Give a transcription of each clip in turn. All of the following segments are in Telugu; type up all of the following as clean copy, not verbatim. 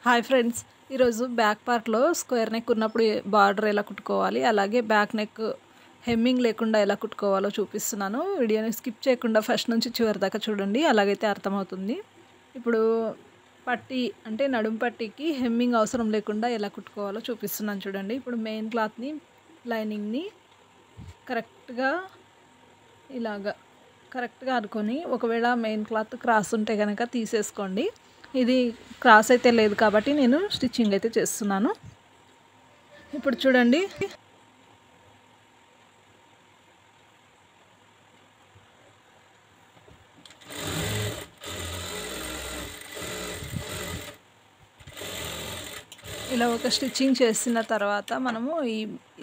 హాయ్ ఫ్రెండ్స్, ఈరోజు బ్యాక్ పార్ట్లో స్క్వేర్ నెక్ ఉన్నప్పుడు బార్డర్ ఎలా కుట్టుకోవాలి, అలాగే బ్యాక్ నెక్ హెమ్మింగ్ లేకుండా ఎలా కుట్టుకోవాలో చూపిస్తున్నాను. వీడియోని స్కిప్ చేయకుండా ఫస్ట్ నుంచి చివరి దాకా చూడండి, అలాగైతే అర్థమవుతుంది. ఇప్పుడు పట్టీ అంటే నడుము పట్టీకి హెమ్మింగ్ అవసరం లేకుండా ఎలా కుట్టుకోవాలో చూపిస్తున్నాను చూడండి. ఇప్పుడు మెయిన్ క్లాత్ని లైనింగ్ని కరెక్ట్గా అనుకొని, ఒకవేళ మెయిన్ క్లాత్ క్రాస్ ఉంటే కనుక తీసేసుకోండి. ఇది క్రాస్ అయితే లేదు కాబట్టి నేను స్టిచ్చింగ్ అయితే చేస్తున్నాను. ఇప్పుడు చూడండి, ఇలా ఒక స్టిచ్చింగ్ చేసిన తర్వాత మనము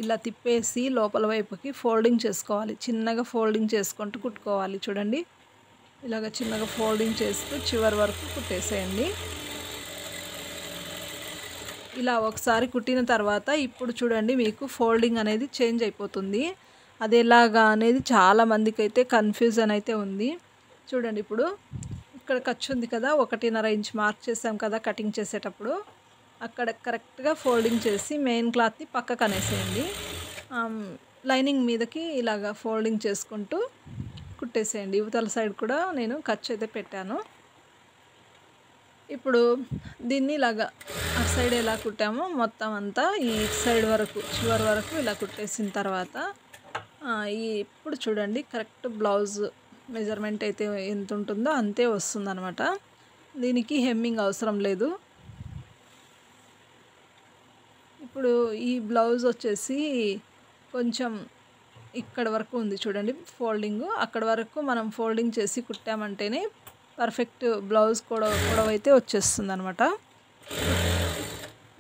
ఇలా తిప్పేసి లోపల వైపుకి ఫోల్డింగ్ చేసుకోవాలి. చిన్నగా ఫోల్డింగ్ చేసుకుంటూ కుట్టుకోవాలి. చూడండి, ఇలాగ చిన్నగా ఫోల్డింగ్ చేస్తూ చివరి వరకు కుట్టేసేయండి. ఇలా ఒకసారి కుట్టిన తర్వాత ఇప్పుడు చూడండి, మీకు ఫోల్డింగ్ అనేది చేంజ్ అయిపోతుంది. అది ఎలాగా అనేది చాలామందికి అయితే కన్ఫ్యూజన్ అయితే ఉంది. చూడండి, ఇప్పుడు ఇక్కడ ఖర్చు ఉంది కదా, 1.5 ఇంచ్ మార్క్ చేసాం కదా కటింగ్ చేసేటప్పుడు, అక్కడ కరెక్ట్గా ఫోల్డింగ్ చేసి మెయిన్ క్లాత్ని పక్కకు అనేసేయండి. లైనింగ్ మీదకి ఇలాగా ఫోల్డింగ్ చేసుకుంటూ కుట్టేసేయండి. యువతల సైడ్ కూడా నేను ఖర్చు అయితే పెట్టాను. ఇప్పుడు దీన్ని ఇలాగా అటు సైడ్ ఎలా కుట్టామో మొత్తం అంతా ఈ సైడ్ వరకు చివరి వరకు ఇలా కుట్టేసిన తర్వాత ఇప్పుడు చూడండి, కరెక్ట్ బ్లౌజ్ మెజర్మెంట్ అయితే ఎంత ఉంటుందో అంతే వస్తుందన్నమాట. దీనికి హెమ్మింగ్ అవసరం లేదు. ఇప్పుడు ఈ బ్లౌజ్ వచ్చేసి కొంచెం ఇక్కడ వరకు ఉంది చూడండి ఫోల్డింగ్. అక్కడ వరకు మనం ఫోల్డింగ్ చేసి కుట్టామంటేనే పర్ఫెక్ట్ బ్లౌజ్ పొడవైతే వచ్చేస్తుంది అనమాట.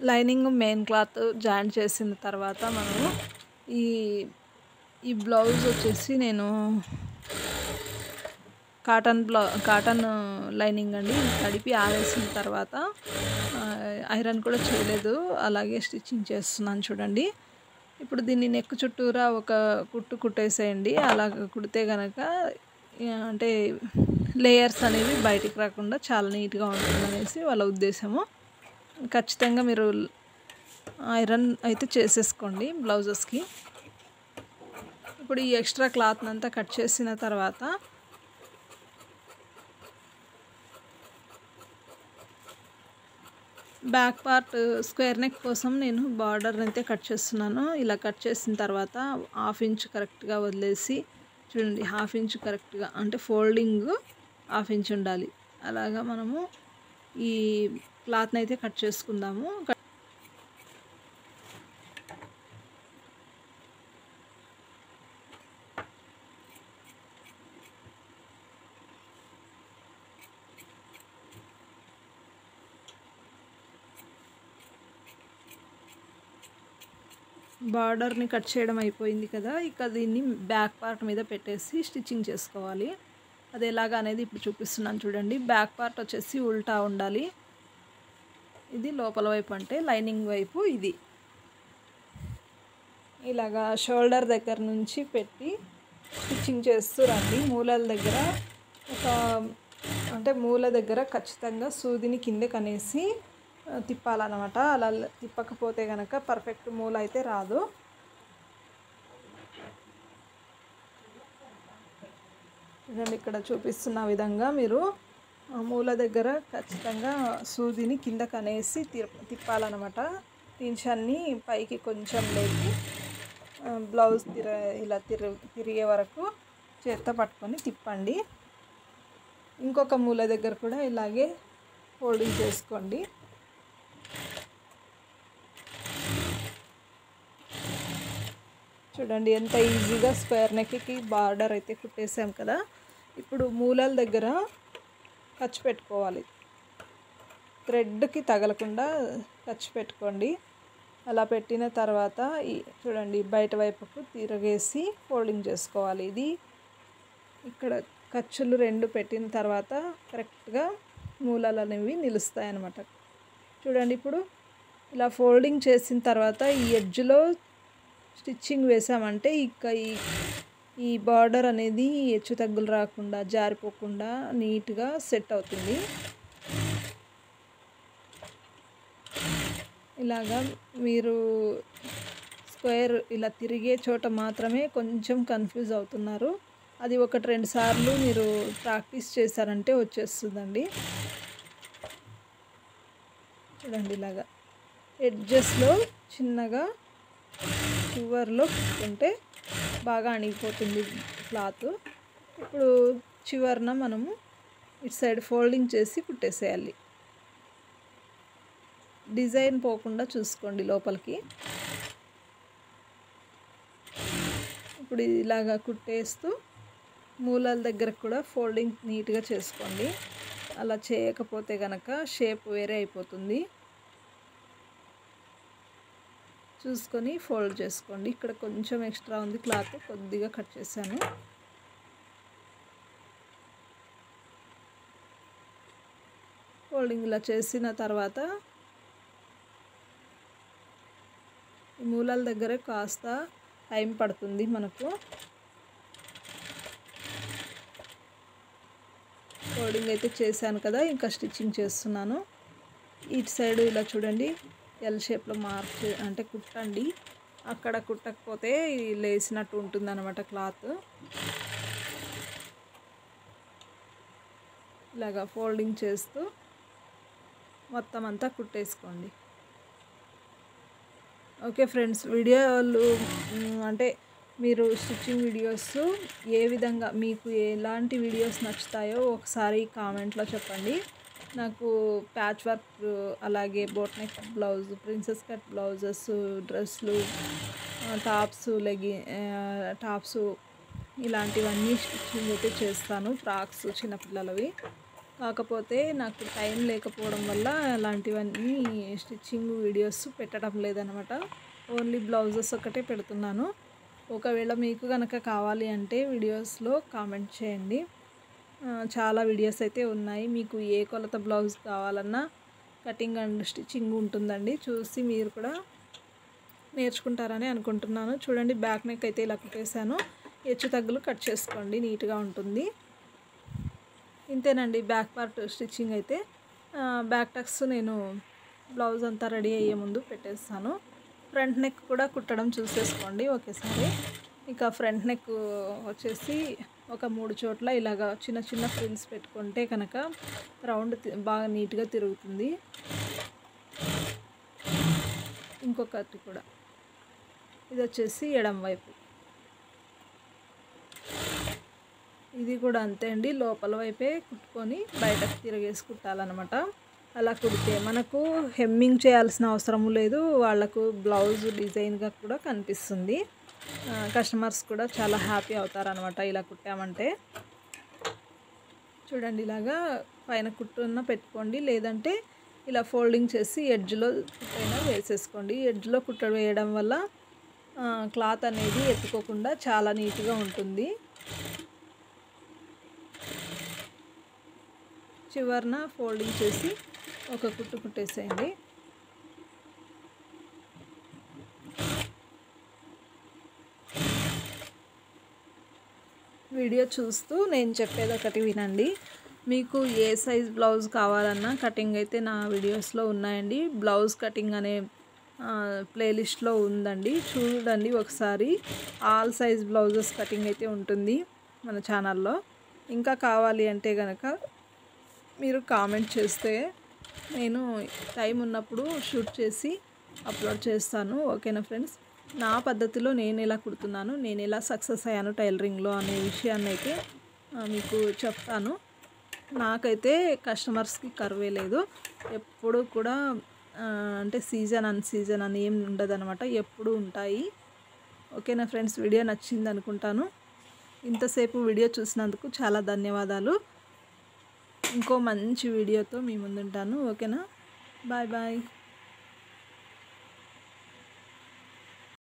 లైనింగ్ మెయిన్ క్లాత్ జాయింట్ చేసిన తర్వాత మనము ఈ బ్లౌజ్ వచ్చేసి నేను కాటన్ లైనింగ్ అండి, తడిపి ఆరేసిన తర్వాత ఐరన్ కూడా చేయలేదు, అలాగే స్టిచ్చింగ్ చేస్తున్నాను చూడండి. ఇప్పుడు దీన్ని నెక్ చుట్టూరా ఒక కుట్టేసేయండి. అలా కుడితే కనుక అంటే లేయర్స్ అనేవి బయటికి రాకుండా చాలా నీట్గా ఉంటుందనేసి వాళ్ళ ఉద్దేశము. ఖచ్చితంగా మీరు ఐరన్ అయితే చేసేసుకోండి బ్లౌజెస్కి. ఇప్పుడు ఈ ఎక్స్ట్రా క్లాత్ని అంతా కట్ చేసిన తర్వాత బ్యాక్ పార్ట్ స్క్వేర్ నెక్ కోసం నేను బార్డర్ని అయితే కట్ చేస్తున్నాను. ఇలా కట్ చేసిన తర్వాత 1/2 ఇంచ్ కరెక్ట్గా వదిలేసి చూడండి, 1/2 ఇంచ్ కరెక్ట్గా అంటే ఫోల్డింగ్ 1/2 ఇంచ్ ఉండాలి. అలాగా మనము ఈ క్లాత్ని అయితే కట్ చేసుకుందాము. బార్డర్ని కట్ చేయడం అయిపోయింది కదా, ఇక దీన్ని బ్యాక్ పార్ట్ మీద పెట్టేసి స్టిచ్చింగ్ చేసుకోవాలి. అది ఎలాగా అనేది ఇప్పుడు చూపిస్తున్నాను చూడండి. బ్యాక్ పార్ట్ వచ్చేసి ఉల్టా ఉండాలి. ఇది లోపల వైపు అంటే లైనింగ్ వైపు. ఇది ఇలాగా షోల్డర్ దగ్గర నుంచి పెట్టి స్టిచ్చింగ్ చేస్తూ రండి. మూలల దగ్గర మూల దగ్గర ఖచ్చితంగా సూదిని కిందకి అనేసి తిప్పాలన్నమాట. అలా తిప్పకపోతే కనుక పర్ఫెక్ట్ మూల అయితే రాదు. చూడండి, ఇక్కడ చూపిస్తున్న విధంగా మీరు మూల దగ్గర ఖచ్చితంగా సూదిని కిందకి అనేసి తిప్పాలన్నమాట. పింఛన్ని పైకి కొంచెం లేపి బ్లౌజ్ ఇలా తిరిగే వరకు చేత్తో పట్టుకొని తిప్పండి. ఇంకొక మూల దగ్గర కూడా ఇలాగే ఫోల్డింగ్ చేసుకోండి. చూడండి, ఎంత ఈజీగా స్క్వేర్ నెక్కి బార్డర్ అయితే కుట్టేసాం కదా. ఇప్పుడు మూలల దగ్గర ఖర్చు పెట్టుకోవాలి. థ్రెడ్కి తగలకుండా ఖర్చు పెట్టుకోండి. అలా పెట్టిన తర్వాత చూడండి, బయట వైపుకు తిరగేసి ఫోల్డింగ్ చేసుకోవాలి. ఇది ఇక్కడ ఖర్చులు 2 పెట్టిన తర్వాత కరెక్ట్గా మూలలు అనేవి నిలుస్తాయి అన్నమాట. చూడండి, ఇప్పుడు ఇలా ఫోల్డింగ్ చేసిన తర్వాత ఈ ఎడ్జ్లో స్టిచ్చింగ్ వేసామంటే ఈ బార్డర్ అనేది హెచ్చు తగ్గులు రాకుండా జారిపోకుండా నీట్గా సెట్ అవుతుంది. ఇలాగా మీరు స్క్వేర్ ఇలా తిరిగే చోట మాత్రమే కొంచెం కన్ఫ్యూజ్ అవుతున్నారు. అది 1, 2 సార్లు మీరు ప్రాక్టీస్ చేశారంటే వచ్చేస్తుందండి. చూడండి ఇలాగా ఎడ్జెస్లో చిన్నగా చివర్లో కుట్టుకుంటే బాగా అణిగిపోతుంది క్లాత్. ఇప్పుడు చివరన మనము ఇటు సైడ్ ఫోల్డింగ్ చేసి కుట్టేసేయాలి. డిజైన్ పోకుండా చూసుకోండి లోపలికి. ఇప్పుడు ఇలాగా కుట్టేస్తూ మూలల దగ్గర కూడా ఫోల్డింగ్ నీట్గా చేసుకోండి. అలా చేయకపోతే కనుక షేప్ వేరే అయిపోతుంది. చూసుకొని ఫోల్డ్ చేసుకోండి. ఇక్కడ కొంచెం ఎక్స్ట్రా ఉంది క్లాత్, కొద్దిగా కట్ చేశాను. ఫోల్డింగ్ ఇలా చేసిన తర్వాత ఈ మూలల దగ్గర కాస్త టైం పడుతుంది మనకు. ఫోల్డింగ్ అయితే చేశాను కదా, ఇంకా స్టిచ్చింగ్ చేస్తున్నాను. ఇటు సైడ్ ఇలా చూడండి ఎల్ షేప్లో మార్క్ అంటే కుట్టండి. అక్కడ కుట్టకపోతే లేసినట్టు ఉంటుంది అన్నమాట క్లాత్. ఇలాగా ఫోల్డింగ్ చేస్తూ మొత్తం అంతా కుట్టేసుకోండి. ఓకే ఫ్రెండ్స్, వీడియోలు అంటే మీరు స్టిచ్చింగ్ వీడియోస్ ఏ విధంగా మీకు ఎలాంటి వీడియోస్ నచ్చుతాయో ఒకసారి కామెంట్లో చెప్పండి. నాకు ప్యాచ్ వర్క్, అలాగే boat neck blouse, princess cut blouses, డ్రెస్లు, టాప్స్ ఇలాంటివన్నీ స్టిచ్చింగ్ అయితే చేస్తాను. ఫ్రాక్స్ చిన్నపిల్లలవి. కాకపోతే నాకు టైం లేకపోవడం వల్ల అలాంటివన్నీ స్టిచ్చింగ్ వీడియోస్ పెట్టడం లేదనమాట. ఓన్లీ బ్లౌజెస్ ఒకటే పెడుతున్నాను. ఒకవేళ మీకు కనుక కావాలి అంటే వీడియోస్లో కామెంట్ చేయండి. చాలా వీడియోస్ అయితే ఉన్నాయి. మీకు ఏ కొలత బ్లౌజ్ కావాలన్నా కటింగ్ అండ్ స్టిచ్చింగ్ ఉంటుందండి. చూసి మీరు కూడా నేర్చుకుంటారని అనుకుంటున్నాను. చూడండి బ్యాక్ నెక్ అయితే ఇలా కుట్టేశాను. హెచ్చు తగ్గులు కట్ చేసుకోండి, నీట్గా ఉంటుంది. ఇంతేనండి బ్యాక్ పార్ట్ స్టిచ్చింగ్ అయితే. బ్యాక్ టక్స్ నేను బ్లౌజ్ అంతా రెడీ అయ్యే ముందు పెట్టేస్తాను. ఫ్రంట్ నెక్ కూడా కుట్టడం చూసేసుకోండి ఒకేసారి. ఇక ఫ్రంట్ నెక్ వచ్చేసి ఒక 3 చోట్ల ఇలాగా చిన్న చిన్న ఫ్రిల్స్ పెట్టుకుంటే కనుక రౌండ్ బాగా నీట్గా తిరుగుతుంది. ఇంకొకటి కూడా, ఇది వచ్చేసి ఎడమ వైపు. ఇది కూడా అంతే అండి, లోపల వైపే కుట్టుకొని బయటకు తిరిగేసి కుట్టాలన్నమాట. అలా కుడితే మనకు హెమ్మింగ్ చేయాల్సిన అవసరం లేదు. వాళ్ళకు బ్లౌజ్ డిజైన్గా కూడా కనిపిస్తుంది. కస్టమర్స్ కూడా చాలా హ్యాపీ అవుతారనమాట ఇలా కుట్టామంటే. చూడండి ఇలాగా పైన కుట్టున్న పెట్టుకోండి, లేదంటే ఇలా ఫోల్డింగ్ చేసి ఎడ్జ్లో కుట్టైనా వేసేసుకోండి. ఎడ్జ్లో కుట్ట వేయడం వల్ల క్లాత్ అనేది ఎత్తుకోకుండా చాలా నీట్గా ఉంటుంది. చివరన ఫోల్డింగ్ చేసి ఒక కుట్టు కుట్టేసేయండి. వీడియో చూస్తూ నేను చెప్పేది ఒకటి వినండి. మీకు ఏ సైజ్ బ్లౌజ్ కావాలన్నా కటింగ్ అయితే నా వీడియోస్లో ఉన్నాయండి. బ్లౌజ్ కటింగ్ అనే ప్లేలిస్ట్లో ఉందండి, చూడండి ఒకసారి. ఆల్ సైజ్ బ్లౌజెస్ కటింగ్ అయితే ఉంటుంది మన ఛానల్లో. ఇంకా కావాలి అంటే కనుక మీరు కామెంట్ చేస్తే నేను టైం ఉన్నప్పుడు షూట్ చేసి అప్లోడ్ చేస్తాను. ఓకేనా ఫ్రెండ్స్, నా పద్ధతిలో నేను ఎలా కుడుతున్నాను, నేను ఎలా సక్సెస్ అయ్యాను టైలరింగ్లో అనే విషయాన్ని అయితే మీకు చెప్తాను. నాకైతే కస్టమర్స్కి కరువే లేదు. ఎప్పుడు కూడా అంటే సీజన్ అన్ సీజన్ అని ఏం ఉండదన్నమాట, ఎప్పుడు ఉంటాయి. ఓకేనా ఫ్రెండ్స్, వీడియో నచ్చింది అనుకుంటాను. ఇంతసేపు వీడియో చూసినందుకు చాలా ధన్యవాదాలు. ఇంకో మంచి వీడియోతో మీ ముందుంటాను. ఓకేనా, బాయ్ బాయ్.